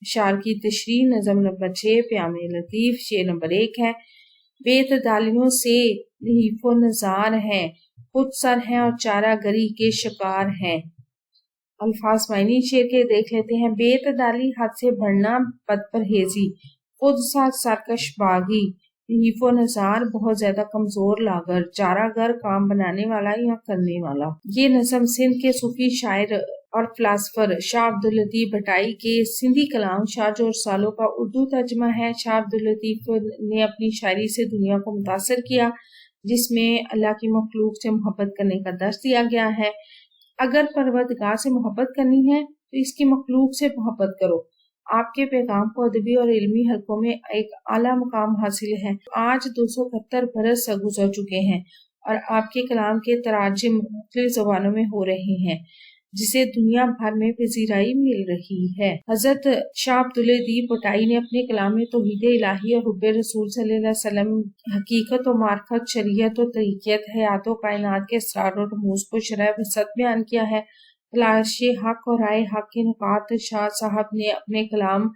اشعار کی تشریح نظم نمبر 6 پیام لطیف شعر نمبر 1 ہے۔ بے اعتدالیوں سے نحیف و نزار ہیں، خود سر ہیں اور چارہ گری کے شکار ہیں۔ الفاظ معنی شعر کے دیکھ لیتے ہیں۔ بے اعتدالی، حد سے بڑھنا، بد پرہیزی، خود سا سرکش باغی، نحیف و نزار بہت زیادہ کمزور لاغر، چارہ گر کام بنانے والا یا کرنے والا۔ یہ نظم سندھ کے صوفی شاعر اور فلاسفر شاہ عبداللطیف بھٹائی کے سندھی کلام شاہ جو رسالوں کا اردو ترجمہ ہے۔ شاہ عبداللطیف نے اپنی شاعری سے دنیا کو متاثر کیا، جس میں اللہ کی مخلوق سے محبت کرنے کا درس دیا گیا ہے۔ اگر پروردگار سے محبت کرنی ہے تو اس کی مخلوق سے محبت کرو۔ آپ کے پیغام کو ادبی اور علمی حلقوں میں ایک اعلیٰ مقام حاصل ہے۔ آج 271 برس گزر چکے ہیں اور آپ کے کلام کے تراجم مختلف زبانوں میں ہو رہے ہیں، جسے دنیا بھر میں پذیرائی مل رہی ہے۔ حضرت شاہ عبداللطیف بھٹائی نے اپنے کلام میں توحید الہی اور حب رسول صلی اللہ علیہ وسلم، حقیقت و معرفت، شریعت و طریقت، حیات و کائنات کے اسرار و رموز کو شرح وسط بیان کیا ہے۔ تلاش حق اور رائے حق کے نکات شاہ صاحب نے اپنے کلام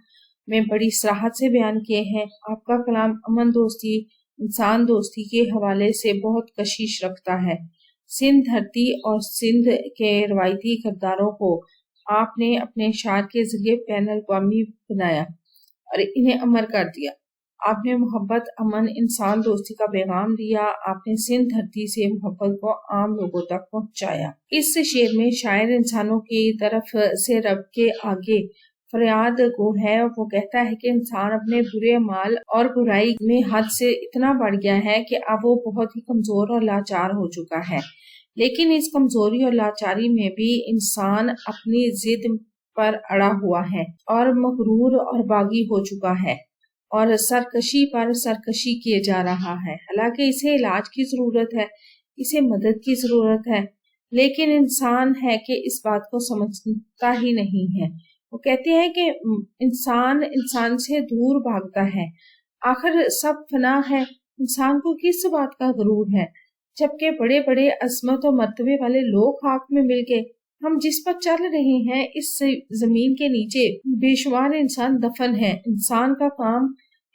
میں بڑی صراحت سے بیان کیے ہیں۔ آپ کا کلام امن دوستی، انسان دوستی کے حوالے سے بہت کشش رکھتا ہے۔ سندھ دھرتی اور سندھ کے روایتی کرداروں کو آپ نے اپنے اشعار کے ذریعے بین الاقوامی بنایا اور انہیں امر کر دیا۔ آپ نے محبت، امن، انسان دوستی کا پیغام دیا۔ آپ نے سندھ دھرتی سے محبت کو عام لوگوں تک پہنچایا۔ اس شعر میں شاعر انسانوں کی طرف سے رب کے آگے فریاد گو ہے، اور وہ کہتا ہے کہ انسان اپنے برے اعمال اور برائی میں حد سے اتنا بڑھ گیا ہے کہ اب وہ بہت ہی کمزور اور لاچار ہو چکا ہے۔ لیکن اس کمزوری اور لاچاری میں بھی انسان اپنی ضد پر اڑا ہوا ہے اور مغرور اور باغی ہو چکا ہے اور سرکشی پر سرکشی کیے جا رہا ہے۔ حالانکہ اسے علاج کی ضرورت ہے، اسے مدد کی ضرورت ہے، لیکن انسان ہے کہ اس بات کو سمجھتا ہی نہیں ہے۔ وہ کہتے ہیں کہ انسان سے دور بھاگتا ہے، آخر سب فنا ہے، انسان کو کس بات کا غرور ہے، جبکہ بڑے بڑے عظمت و مرتبے والے لوگ خاک میں مل کے ہم جس پر چل رہے ہیں، اس زمین کے نیچے بے شمار انسان دفن ہیں۔ انسان کا کام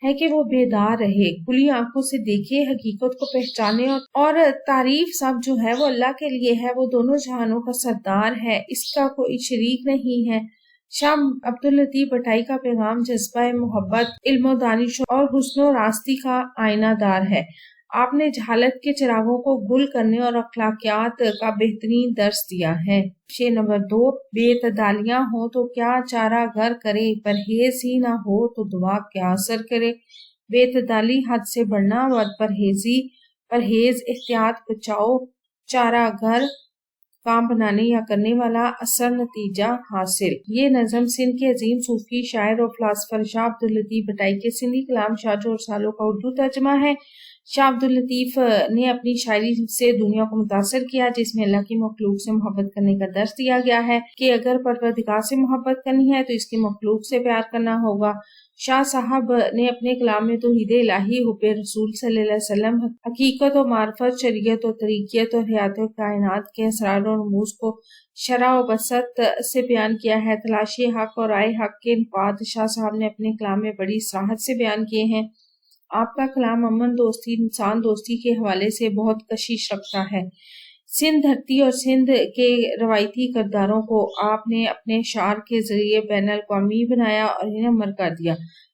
ہے کہ وہ بیدار رہے، کھلی آنکھوں سے دیکھے، حقیقت کو پہچانے، اور تعریف سب جو ہے وہ اللہ کے لیے ہے۔ وہ دونوں جہانوں کا سردار ہے، اس کا کوئی شریک نہیں ہے۔ شاہ عبداللطیف بھٹائی کا پیغام جذبہ محبت، علم و دانش اور حسن و راستی کا آئینہ دار ہے۔ آپ نے جہالت کے چراغوں کو گل کرنے اور اخلاقیات کا بہترین درس دیا ہے۔ شعر نمبر 2، بے اعتدالیاں ہو تو کیا چارہ گر کرے، پرہیز ہی نہ ہو تو دعا کیا اثر کرے۔ بے اعتدالی، حد سے بڑھنا، بد پرہیزی، پرہیز، احتیاط، بچاؤ، چارہ گر کام بنانے یا کرنے والا، اثر نتیجہ حاصل۔ یہ نظم سندھ کے عظیم صوفی شاعر اور فلاسفر شاہ عبداللطیف بھٹائی کے سندھی کلام شاہ جو رسالوں کا اردو ترجمہ ہے۔ شاہ عبداللطیف نے اپنی شاعری سے دنیا کو متاثر کیا، جس میں اللہ کی مخلوق سے محبت کرنے کا درس دیا گیا ہے کہ اگر پروردگار سے محبت کرنی ہے تو اس کی مخلوق سے پیار کرنا ہوگا۔ شاہ صاحب نے اپنے کلام میں توحید الہی، حب رسول صلی اللہ علیہ وسلم، حقیقت و معرفت، شریعت و طریقت اور حیات و کائنات کے اسرار و رموز کو شرح و وسط سے بیان کیا ہے۔ تلاش حق اور رائے حق کے نکات شاہ صاحب نے اپنے کلام میں بڑی صراحت سے بیان کیے ہیں۔ آپ کا کلام امن دوستی، انسان دوستی کے حوالے سے بہت کشش رکھتا ہے۔ سندھ دھرتی اور سندھ کے روایتی کرداروں کو آپ نے اپنے اشعار کے ذریعے بین الاقوامی بنایا اور انہیں امر کر دیا۔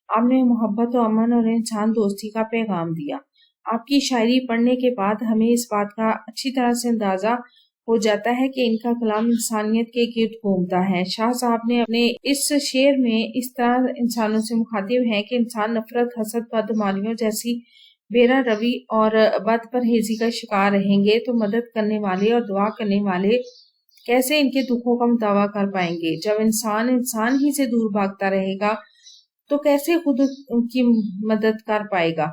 آپ نے محبت و امن اور انسان دوستی کا پیغام دیا۔ آپ کی شاعری پڑھنے کے بعد ہمیں اس بات کا اچھی طرح سے اندازہ ہو جاتا ہے کہ ان کا کلام انسانیت کے گرد گھومتا ہے۔ شاہ صاحب نے اپنے اس شعر میں اس طرح انسانوں سے مخاطب ہیں کہ انسان نفرت، حسد، بدگمانیوں جیسی بیرا روی اور بد پرہیزی کا شکار رہیں گے تو مدد کرنے والے اور دعا کرنے والے کیسے ان کے دکھوں کا مداوع کر پائیں گے؟ جب انسان ہی سے دور بھاگتا رہے گا تو کیسے خود ان کی مدد کر پائے گا؟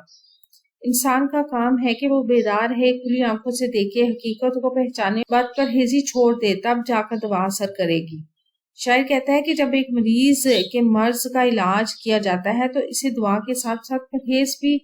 انسان کا کام ہے کہ وہ بیدار ہے، کھلی آنکھوں سے دیکھے، حقیقت کو پہچانے، بد پرہیزی چھوڑ دے، تب جا کر دعا اثر کرے گی۔ شاعر کہتا ہے کہ جب ایک مریض کے مرض کا علاج کیا جاتا ہے تو اسے دعا کے ساتھ ساتھ پرہیز بھی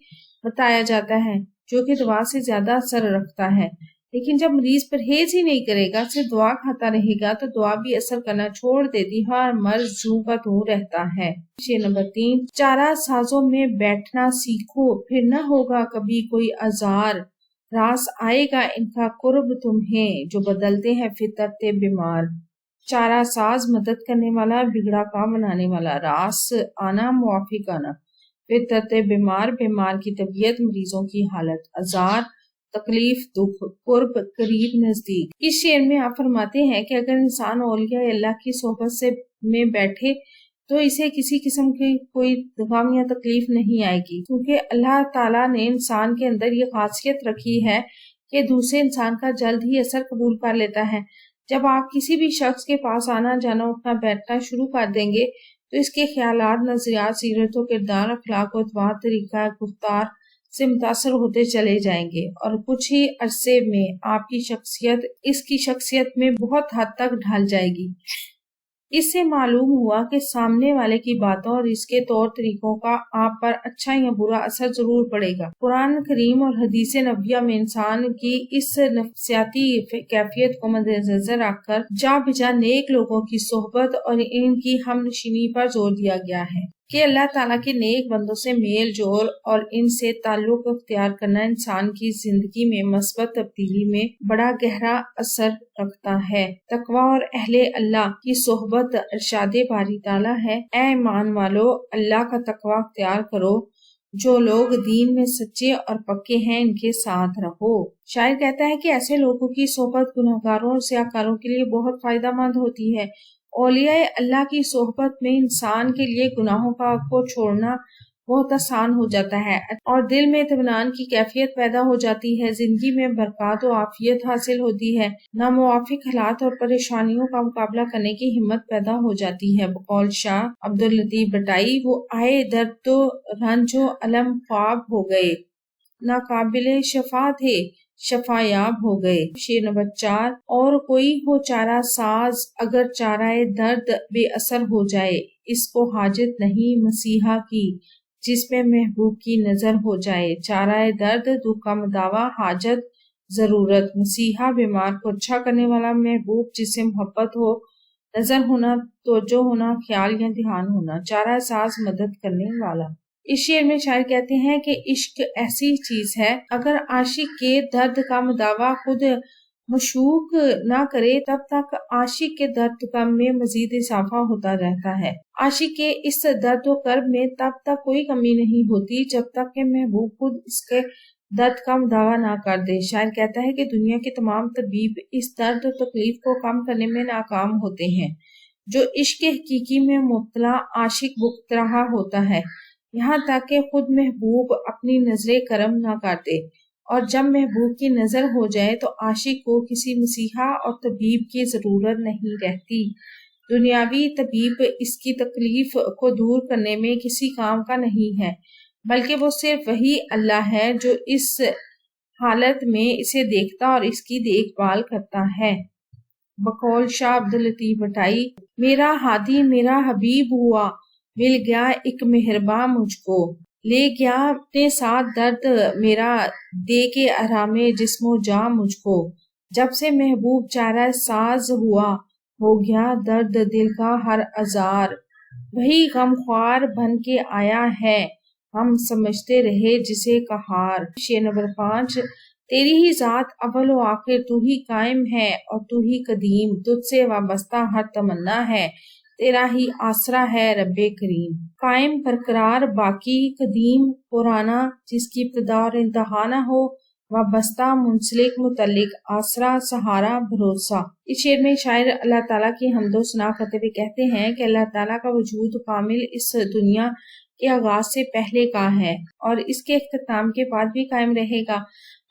بتایا جاتا ہے، جو کہ دعا سے زیادہ اثر رکھتا ہے۔ لیکن جب مریض پرہیز ہی نہیں کرے گا، صرف دعا کھاتا رہے گا تو دعا بھی اثر کرنا چھوڑ دیتی ہے اور مرض جوں کا توں رہتا ہے۔ شعر نمبر 3، چارہ سازوں میں بیٹھنا سیکھو، پھر نہ ہوگا کبھی کوئی آزار، راس آئے گا ان کا قرب تمہیں جو بدلتے ہیں فطرت بیمار۔ چارہ ساز مدد کرنے والا، بگڑا کام بنانے والا، راس آنا موافق آنا، فطرت بیمار بیمار کی طبیعت، مریضوں کی حالت، آزار تکلیف دکھ، قرب قریب نزدیک۔ اس شعر میں آپ فرماتے ہیں کہ اگر انسان اولیاء اللہ کی صحبت میں بیٹھے تو اسے کسی قسم کی کوئی غم یا تکلیف نہیں آئے گی، کیونکہ اللہ تعالیٰ نے انسان کے اندر یہ خاصیت رکھی ہے کہ دوسرے انسان کا جلد ہی اثر قبول کر لیتا ہے۔ جب آپ کسی بھی شخص کے پاس آنا جانا اٹھنا بیٹھنا شروع کر دیں گے تو اس کے خیالات، نظریات، سیرت و کردار، اخلاق و اطوار، طریقہ گفتار سے متاثر ہوتے چلے جائیں گے اور کچھ ہی عرصے میں آپ کی شخصیت اس کی شخصیت میں بہت حد تک ڈھل جائے گی۔ اس سے معلوم ہوا کہ سامنے والے کی باتوں اور اس کے طور طریقوں کا آپ پر اچھا یا برا اثر ضرور پڑے گا۔ قرآن کریم اور حدیث نبویہ میں انسان کی اس نفسیاتی کیفیت کو مد نظر رکھ کر جا بجا نیک لوگوں کی صحبت اور ان کی ہم نشینی پر زور دیا گیا ہے کہ اللہ تعالیٰ کے نیک بندوں سے میل جول اور ان سے تعلق اختیار کرنا انسان کی زندگی میں مثبت تبدیلی میں بڑا گہرا اثر رکھتا ہے۔ تقوی اور اہل اللہ کی صحبت ارشاد باری تعالیٰ ہے، اے ایمان والو اللہ کا تقوی اختیار کرو، جو لوگ دین میں سچے اور پکے ہیں ان کے ساتھ رہو۔ شاعر کہتا ہے کہ ایسے لوگوں کی صحبت گناہگاروں اور سیاہکاروں کے لیے بہت فائدہ مند ہوتی ہے۔ اولیاء اللہ کی صحبت میں انسان کے لیے گناہوں کو چھوڑنا بہت آسان ہو جاتا ہے اور دل میں اطمینان کی کیفیت پیدا ہو جاتی ہے، زندگی میں برکات و عافیت حاصل ہوتی ہے، ناموافق حالات اور پریشانیوں کا مقابلہ کرنے کی ہمت پیدا ہو جاتی ہے۔ بقول شاہ عبداللطیف بٹائی، وہ آئے درد و رنج و علم خواب ہو گئے، ناقابل شفا تھے شفا یاب ہو گئے۔ شعر نمبر 4، اور کوئی ہو چارہ ساز اگر چارہ درد بے اثر ہو جائے، اس کو حاجت نہیں مسیحا کی جس پہ محبوب کی نظر ہو جائے۔ چارہ درد دکھ کا مداوا، حاجت ضرورت، مسیحا بیمار کو اچھا کرنے والا، محبوب جس سے محبت ہو، نظر ہونا، توجہ ہونا، خیال یا دھیان ہونا، چارہ ساز مدد کرنے والا۔ اس شعر میں شاعر کہتے ہیں کہ عشق ایسی چیز ہے، اگر عاشق کے درد کا مداوا خود مشوق نہ کرے تب تک عاشق کے درد غم میں مزید اضافہ ہوتا رہتا ہے۔ عاشق کے اس درد و کرب میں تب تک کوئی کمی نہیں ہوتی جب تک کہ محبوب خود اس کے درد کا مداوا نہ کر دے۔ شاعر کہتا ہے کہ دنیا کے تمام طبیب اس درد و تکلیف کو کم کرنے میں ناکام ہوتے ہیں جو عشق حقیقی میں مبتلا عاشق بھگت رہا ہوتا ہے، یہاں تک کہ خود محبوب اپنی نظر کرم نہ کرتے، اور جب محبوب کی نظر ہو جائے تو عاشق کو کسی مسیحا اور طبیب کی ضرورت نہیں رہتی۔ دنیاوی طبیب اس کی تکلیف کو دور کرنے میں کسی کام کا نہیں ہے، بلکہ وہ صرف وہی اللہ ہے جو اس حالت میں اسے دیکھتا اور اس کی دیکھ بھال کرتا ہے۔ بقول شاہ عبداللطیف بٹائی، میرا ہادی میرا حبیب ہوا، مل گیا ایک مہرباں مجھ کو، لے گیا اپنے ساتھ درد میرا، دے کے آرام جسم و جاں مجھ کو۔ جب سے محبوب چارہ ساز ہوا، ہو گیا درد دل کا ہر آزار، وہی غم خوار بن کے آیا ہے، ہم سمجھتے رہے جسے قہار۔ شعر نمبر 5، تیری ہی ذات اول و آخر، تو ہی قائم ہے اور تو ہی قدیم، تجھ سے وابستہ ہر تمنا ہے، تیرا ہی آسرا ہے رب کریم۔ قائم برقرار باقی قدیم پرانا، جس کی ابتدا اور انتہا نہ ہو، وابستہ منسلک متعلق، آسرا سہارا بھروسہ۔ اس شعر میں شاعر اللہ تعالیٰ کی حمد و ثنا کرتے ہوئے کہتے ہیں کہ اللہ تعالیٰ کا وجود کامل اس دنیا کے آغاز سے پہلے کا ہے اور اس کے اختتام کے بعد بھی قائم رہے گا۔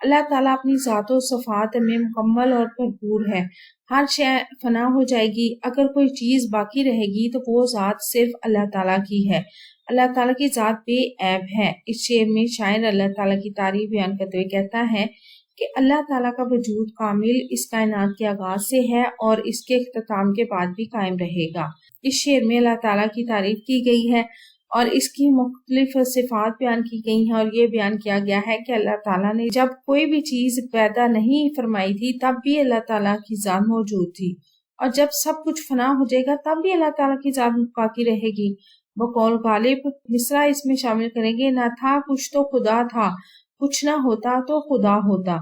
اللہ تعالیٰ اپنی ذات و صفات میں مکمل اور بھرپور ہے۔ ہر شے فنا ہو جائے گی، اگر کوئی چیز باقی رہے گی تو وہ ذات صرف اللہ تعالیٰ کی ہے۔ اللہ تعالیٰ کی ذات بے عیب ہے۔ اس شعر میں شاعر اللہ تعالیٰ کی تعریف بیان کرتے ہوئے کہتا ہے کہ اللہ تعالیٰ کا وجود کامل اس کائنات کے آغاز سے ہے اور اس کے اختتام کے بعد بھی قائم رہے گا۔ اس شعر میں اللہ تعالیٰ کی تعریف کی گئی ہے اور اس کی مختلف صفات بیان کی گئی ہیں، اور یہ بیان کیا گیا ہے کہ اللہ تعالیٰ نے جب کوئی بھی چیز پیدا نہیں فرمائی تھی تب بھی اللہ تعالیٰ کی ذات موجود تھی، اور جب سب کچھ فنا ہو جائے گا تب بھی اللہ تعالیٰ کی ذات باقی رہے گی۔ بقول غالب مصرع اس میں شامل کریں گے، نہ تھا کچھ تو خدا تھا، کچھ نہ ہوتا تو خدا ہوتا۔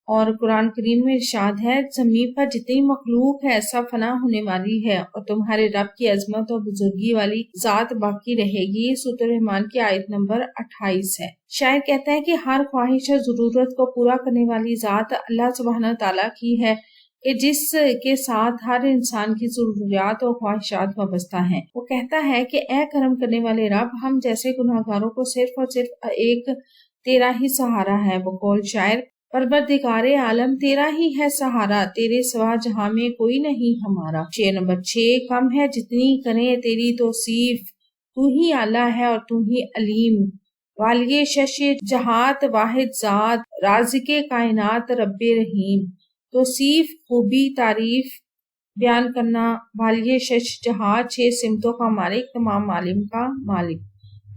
اور قرآن کریم میں ارشاد ہے، زمین پر جتنی مخلوق ہے سب فنا ہونے والی ہے، اور تمہارے رب کی عظمت اور بزرگی والی ذات باقی رہے گی۔ سورۃ الرحمن کی آیت نمبر 28 ہے۔ شاعر کہتا ہے کہ ہر خواہش اور ضرورت کو پورا کرنے والی ذات اللہ سبحانہ تعالیٰ کی ہے، کہ جس کے ساتھ ہر انسان کی ضروریات اور خواہشات وابستہ ہیں۔ وہ کہتا ہے کہ اے کرم کرنے والے رب، ہم جیسے گناہگاروں کو صرف اور صرف ایک تیرا ہی سہارا ہے۔ بقول شاعر، پروردگار عالم تیرا ہی ہے سہارا، تیرے سوا جہاں میں کوئی نہیں ہمارا۔ شعر نمبر 6، کم ہے جتنی کریں تیری توصیف، تو ہی اعلیٰ ہے اور تو ہی علیم، والی شش جہات واحد ذات، رازق کائنات رب رحیم۔ توصیف خوبی تعریف بیان کرنا، والی شش جہات 6 سمتوں کا مالک، تمام عالم کا مالک۔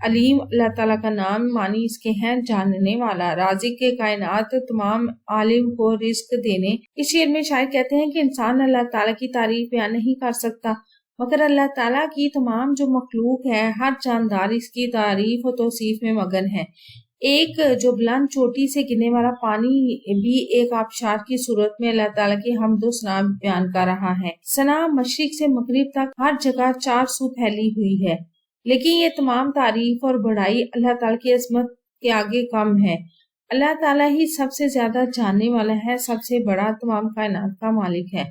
علیم اللہ تعالیٰ کا نام، معنی اس کے ہیں جاننے والا۔ رازق کائنات، تمام عالم کو رزق دینے۔ اس شعر میں شاعر کہتے ہیں کہ انسان اللہ تعالیٰ کی تعریف بیان نہیں کر سکتا، مگر اللہ تعالیٰ کی تمام جو مخلوق ہے، ہر جاندار اس کی تعریف و توصیف میں مگن ہے۔ ایک جو بلند چوٹی سے گرنے والا پانی بھی ایک آبشار کی صورت میں اللہ تعالیٰ کی حمد و ثنا بیان کر رہا ہے۔ ثنا مشرق سے مغرب تک ہر جگہ 4 سو پھیلی ہوئی ہے، لیکن یہ تمام تعریف اور بڑائی اللہ تعالیٰ کی عظمت کے آگے کم ہے۔ اللہ تعالیٰ ہی سب سے زیادہ جاننے والا ہے، سب سے بڑا، تمام کائنات کا مالک ہے،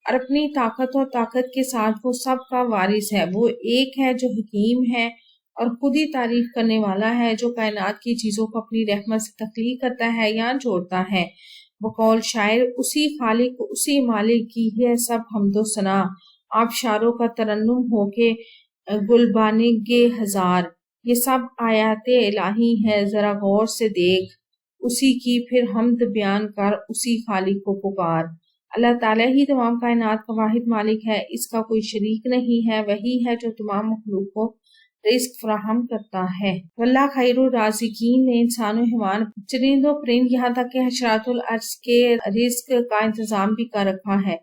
اور اپنی طاقت اور طاقت کے ساتھ وہ سب کا وارث ہے۔ وہ ایک ہے جو حکیم ہے اور خود ہی تعریف کرنے والا ہے، جو کائنات کی چیزوں کو اپنی رحمت سے تخلیق کرتا ہے یا جوڑتا ہے۔ بقول شاعر، اسی خالق اسی مالک کی ہے سب حمد و ثنا، آبشاروں کا ترنم ہو کے گلبانگ ہزار۔ یہ سب آیات الہی ہے، ذرا غور سے دیکھ، اسی کی پھر حمد بیان کر، اسی خالق کو پکار۔ اللہ تعالیٰ ہی تمام کائنات کا واحد مالک ہے، اس کا کوئی شریک نہیں ہے، وہی ہے جو تمام مخلوق کو رزق فراہم کرتا ہے۔ واللہ خیر الرازقین نے انسان و حیوان، چرند و پرند، یہاں تک کہ حشرات الارض کے رزق کا انتظام بھی کر رکھا ہے۔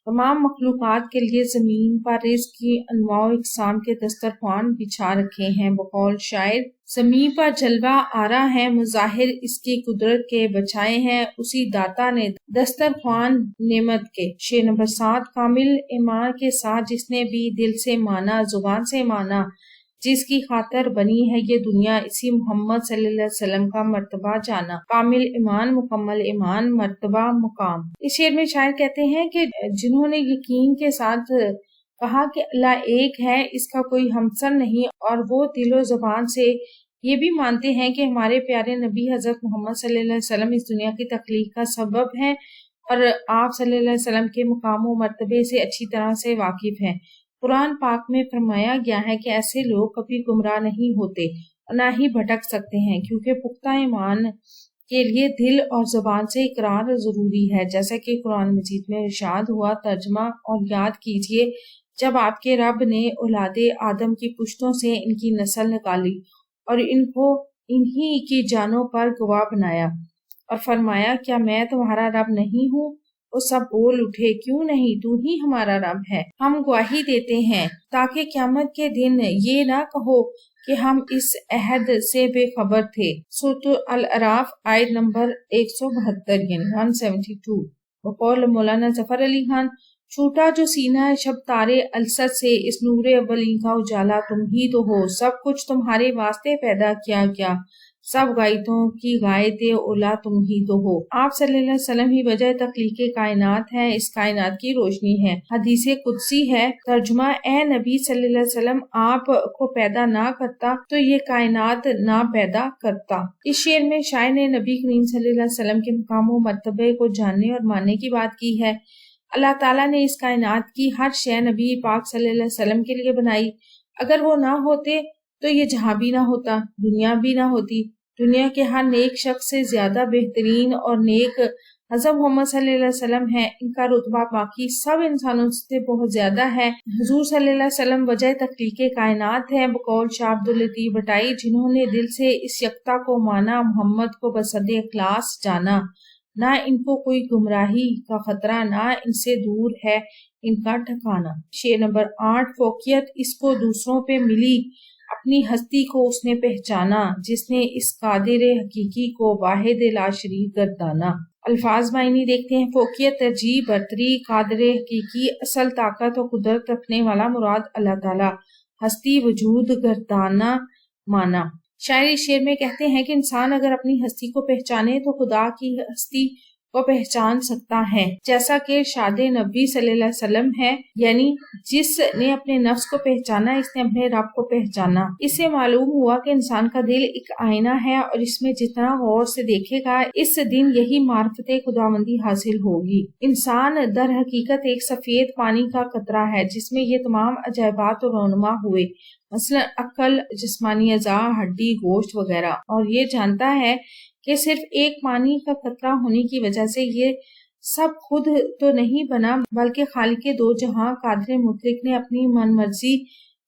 تمام مخلوقات کے لیے زمین پر رزق کی انواع و اقسام کے دسترخوان بچھا رکھے ہیں۔ بقول شاعر، زمین پر جلوہ آرا ہے مظاہر اس کی قدرت کے، بچھائے ہیں اسی داتا نے دسترخوان نعمت کے۔ شعر نمبر 7، کامل ایمان کے ساتھ جس نے بھی دل سے مانا، زبان سے مانا، جس کی خاطر بنی ہے یہ دنیا، اسی محمد صلی اللہ علیہ وسلم کا مرتبہ جانا۔ کامل ایمان، مکمل ایمان، مرتبہ، مقام۔ اس شعر میں شاعر کہتے ہیں کہ جنہوں نے یقین کے ساتھ کہا کہ اللہ ایک ہے، اس کا کوئی ہمسر نہیں، اور وہ دل و زبان سے یہ بھی مانتے ہیں کہ ہمارے پیارے نبی حضرت محمد صلی اللہ علیہ وسلم اس دنیا کی تخلیق کا سبب ہیں، اور آپ صلی اللہ علیہ وسلم کے مقام و مرتبے سے اچھی طرح سے واقف ہیں۔ قرآن پاک میں فرمایا گیا ہے کہ ایسے لوگ کبھی گمراہ نہیں ہوتے اور نہ ہی بھٹک سکتے ہیں، کیونکہ پختہ ایمان کے لیے دل اور زبان سے اقرار ضروری ہے، جیسا کہ قرآن مجید میں ارشاد ہوا۔ ترجمہ اور یاد کیجئے، جب آپ کے رب نے اولاد آدم کی پشتوں سے ان کی نسل نکالی اور ان کو انہی کی جانوں پر گواہ بنایا اور فرمایا، کیا میں تمہارا رب نہیں ہوں؟ وہ سب بول اٹھے، کیوں نہیں، تو ہی ہمارا رب ہے، ہم گواہی دیتے ہیں، تاکہ قیامت کے دن یہ نہ کہو کہ ہم اس عہد سے بے خبر تھے۔ سورۃ الاعراف آیت نمبر 172 یعنی 172۔ وقول مولانا ظفر علی خان، چھوٹا جو سینہ ہے شب تارے الست سے، اس نور اولین کا اجالا تم ہی تو ہو، سب کچھ تمہارے واسطے پیدا کیا گیا، سب غائتوں کی غائت اولا تم ہی تو ہو۔ آپ صلی اللہ علیہ وسلم ہی وجہ تخلیق کائنات ہے، اس کائنات کی روشنی ہے۔ حدیث قدسی ہے، ترجمہ، اے نبی صلی اللہ علیہ وسلم، آپ کو پیدا نہ کرتا تو یہ کائنات نہ پیدا کرتا۔ اس شعر میں شاعر نے نبی کریم صلی اللہ علیہ وسلم کے مقام و مرتبے کو جاننے اور ماننے کی بات کی ہے۔ اللہ تعالیٰ نے اس کائنات کی ہر شے نبی پاک صلی اللہ علیہ وسلم کے لیے بنائی، اگر وہ نہ ہوتے تو یہ جہاں بھی نہ ہوتا، دنیا بھی نہ ہوتی۔ دنیا کے ہر نیک شخص سے زیادہ بہترین اور نیک حضرت محمد صلی اللہ علیہ وسلم ہے، ان کا رتبہ باقی سب انسانوں سے بہت زیادہ ہے۔ حضور صلی اللہ علیہ وسلم وجہ تخلیق کائنات ہے، بقول شاہ عبداللطیف بٹائی، جنہوں نے دل سے اس یکتا کو مانا، محمد کو بصد اخلاص جانا، نہ ان کو کوئی گمراہی کا خطرہ، نہ ان سے دور ہے ان کا ٹھکانا۔ شعر نمبر 8، فوقیت اس کو دوسروں پہ ملی، اپنی ہستی کو اس نے پہچانا، جس نے اس قادر حقیقی کو واحد لا شریک گردانا۔ الفاظ معنی دیکھتے ہیں۔ فوقیت، ترجیح، برتری، قادر حقیقی، اصل طاقت و قدرت رکھنے والا مراد اللہ تعالی، ہستی، وجود، گردانا مانا۔ شاعر اس شعر میں کہتے ہیں کہ انسان اگر اپنی ہستی کو پہچانے تو خدا کی ہستی کو پہچان سکتا ہے، جیسا کہ ارشاد نبی صلی اللہ علیہ وسلم ہے، یعنی جس نے اپنے نفس کو پہچانا اس نے اپنے رب کو پہچانا۔ اس سے معلوم ہوا کہ انسان کا دل ایک آئینہ ہے اور اس میں جتنا غور سے دیکھے گا اس دن یہی معرفت خداوندی حاصل ہوگی۔ انسان در حقیقت ایک سفید پانی کا قطرہ ہے جس میں یہ تمام عجائبات رونما ہوئے، مثلا عقل، جسمانی اعضاء، ہڈی، گوشت وغیرہ، اور یہ جانتا ہے کہ صرف ایک پانی کا قطرہ ہونے کی وجہ سے یہ سب خود تو نہیں بنا، بلکہ خالق دو جہاں قادر مطلق نے اپنی من مرضی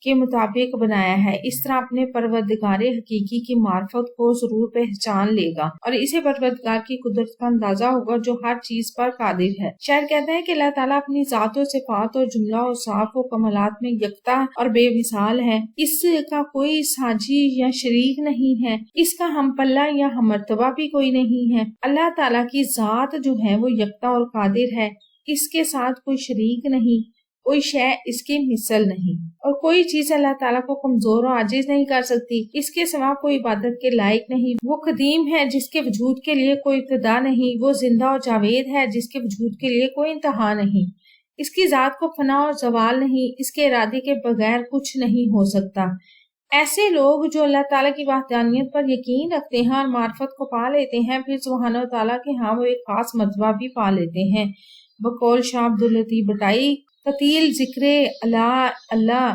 کے مطابق بنایا ہے۔ اس طرح اپنے پروردگار حقیقی کی معرفت کو ضرور پہچان لے گا اور اسے پروردگار کی قدرت کا اندازہ ہوگا جو ہر چیز پر قادر ہے۔ شاعر کہتا ہے کہ اللہ تعالیٰ اپنی ذات و صفات اور جملہ و صاف و کمالات میں یکتا اور بے مثال ہے، اس کا کوئی ساجی یا شریک نہیں ہے، اس کا ہم پلہ یا ہم مرتبہ بھی کوئی نہیں ہے۔ اللہ تعالیٰ کی ذات جو ہے وہ یکتا اور قادر ہے، اس کے ساتھ کوئی شریک نہیں، کوئی شے اس کی مثل نہیں، اور کوئی چیز اللہ تعالیٰ کو کمزور اور عاجز نہیں کر سکتی۔ اس کے سوا کوئی عبادت کے لائق نہیں۔ وہ قدیم ہے جس کے وجود کے لیے کوئی ابتدا نہیں، وہ زندہ اور جاوید ہے جس کے وجود کے لیے کوئی انتہا نہیں۔ اس کی ذات کو فنا اور زوال نہیں، اس کے ارادے کے بغیر کچھ نہیں ہو سکتا۔ ایسے لوگ جو اللہ تعالیٰ کی وحدانیت پر یقین رکھتے ہیں اور معرفت کو پا لیتے ہیں، پھر سبحانہ و تعالیٰ کے ہاں وہ ایک خاص مرتبہ بھی پا لیتے ہیں۔ بقول شاہ عبداللطیف بٹائی، قتیل ذکر اللہ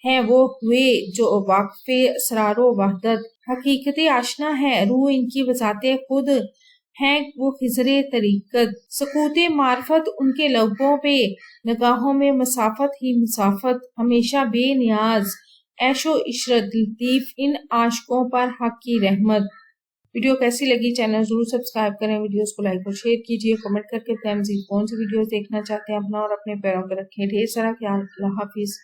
ہیں وہ ہوئے جو واقف اسرار و وحدت، حقیقت آشنا ہے روح ان کی بذات خود ہیں وہ خضر طریقت، سکوت معرفت ان کے لبوں پہ، نگاہوں میں مسافت ہی مسافت، ہمیشہ بے نیاز، عیش و عشرت، لطیف ان عاشقوں پر حق کی رحمت۔ ویڈیو کیسی لگی؟ چینل ضرور سبسکرائب کریں، ویڈیوز کو لائک اور شیئر کیجیے، کمنٹ کر کے بتائیں مزید کون سی ویڈیوز دیکھنا چاہتے ہیں۔ اپنا اور اپنے پیروں پر رکھیں ڈھیر سارا خیال۔ اللہ حافظ۔